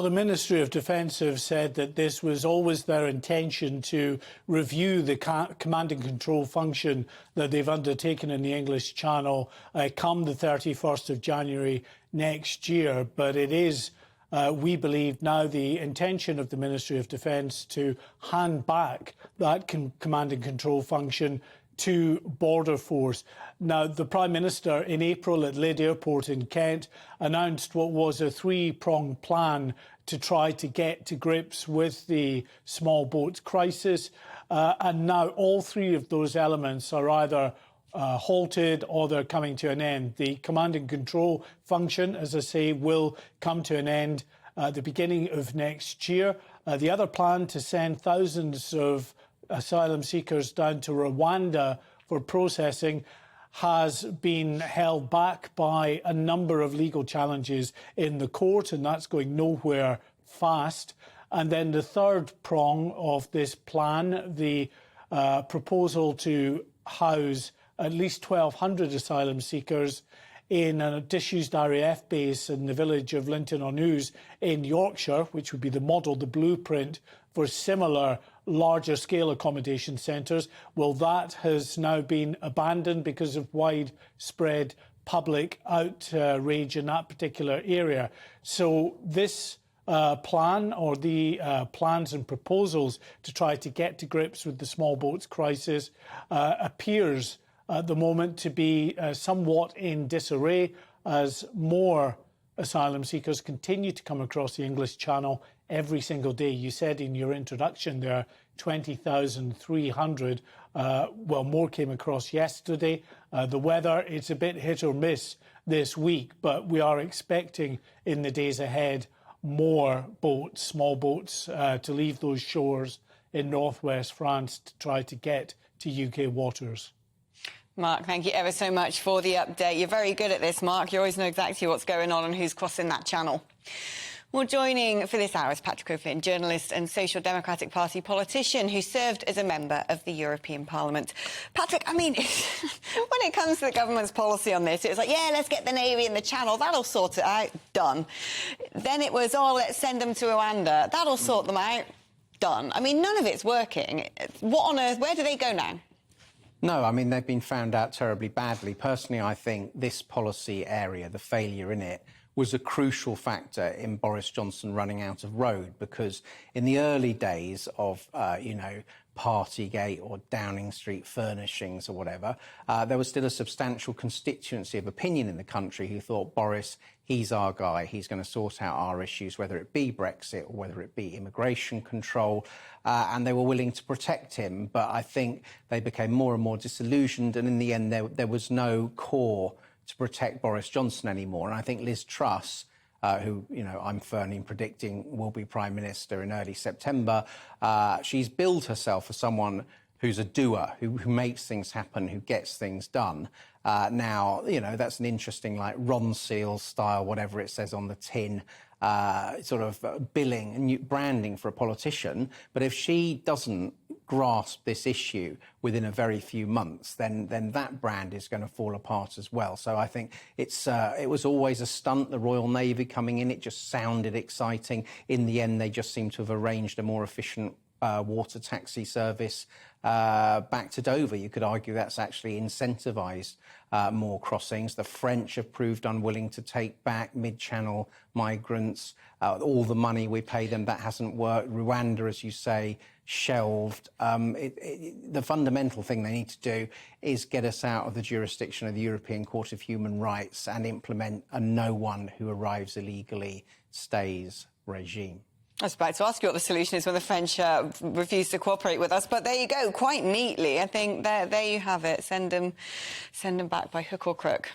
Well, the Ministry of Defence have said that this was always their intention to review the command and control function that they've undertaken in the English Channel come the 31st of January next year. But it is, we believe, now the intention of the Ministry of Defence to hand back that command and control function to Border Force. Now, the Prime Minister in April at Lydd Airport in Kent announced what was a three-pronged plan to try to get to grips with the small boats crisis. And now all three of those elements are either halted or they're coming to an end. The command and control function, as I say, will come to an end at the beginning of next year. The other plan to send thousands of asylum seekers down to Rwanda for processing has been held back by a number of legal challenges in the court, and that's going nowhere fast. And then the third prong of this plan, the proposal to house at least 1,200 asylum seekers in a disused RAF base in the village of Linton-on-Ouse in Yorkshire, which would be the model, the blueprint for similar larger scale accommodation centres. Well, that has now been abandoned because of widespread public outrage in that particular area. So this plan, or the plans and proposals to try to get to grips with the small boats crisis appears at the moment to be somewhat in disarray as more asylum seekers continue to come across the English Channel every single day. You said in your introduction there 20,300. Well, more came across yesterday. The weather, it's a bit hit or miss this week, but we are expecting in the days ahead more boats, small boats, to leave those shores in northwest France to try to get to UK waters. Mark, thank you ever so much for the update. You're very good at this, Mark. You always know exactly what's going on and who's crossing that channel. Well, joining for this hour is Patrick O'Flynn, journalist and Social Democratic Party politician who served as a member of the European Parliament. Patrick, I mean, when it comes to the government's policy on this, it was like, yeah, let's get the Navy in the Channel. That'll sort it out. Done. Then it was, oh, let's send them to Rwanda. That'll sort them out. Done. I mean, none of it's working. What on earth? Where do they go now? No, I mean, they've been found out terribly badly. Personally, I think this policy area, the failure in it, was a crucial factor in Boris Johnson running out of road, because in the early days of, Partygate or Downing Street furnishings or whatever, there was still a substantial constituency of opinion in the country who thought, Boris, he's our guy, he's going to sort out our issues, whether it be Brexit or whether it be immigration control, and they were willing to protect him. But I think they became more and more disillusioned, and in the end there was no core to protect Boris Johnson anymore. And I think Liz Truss, who, I'm firmly predicting will be Prime Minister in early September, she's billed herself as someone who's a doer, who makes things happen, who gets things done. Now, that's an interesting, like, Ron Seals style, whatever it says on the tin, sort of billing and branding for a politician. But if she doesn't grasp this issue within a very few months, then that brand is going to fall apart as well. So I think it was always a stunt, the Royal Navy coming in. It just sounded exciting. In the end, they just seem to have arranged a more efficient water taxi service back to Dover. You could argue that's actually incentivised more crossings. The French have proved unwilling to take back mid-channel migrants. All the money we pay them, that hasn't worked. Rwanda, as you say, shelved. The fundamental thing they need to do is get us out of the jurisdiction of the European Court of Human Rights and implement a no one who arrives illegally stays regime. I was about to ask you what the solution is when the French refuse to cooperate with us, but there you go, quite neatly. I think there you have it. Send them back by hook or crook.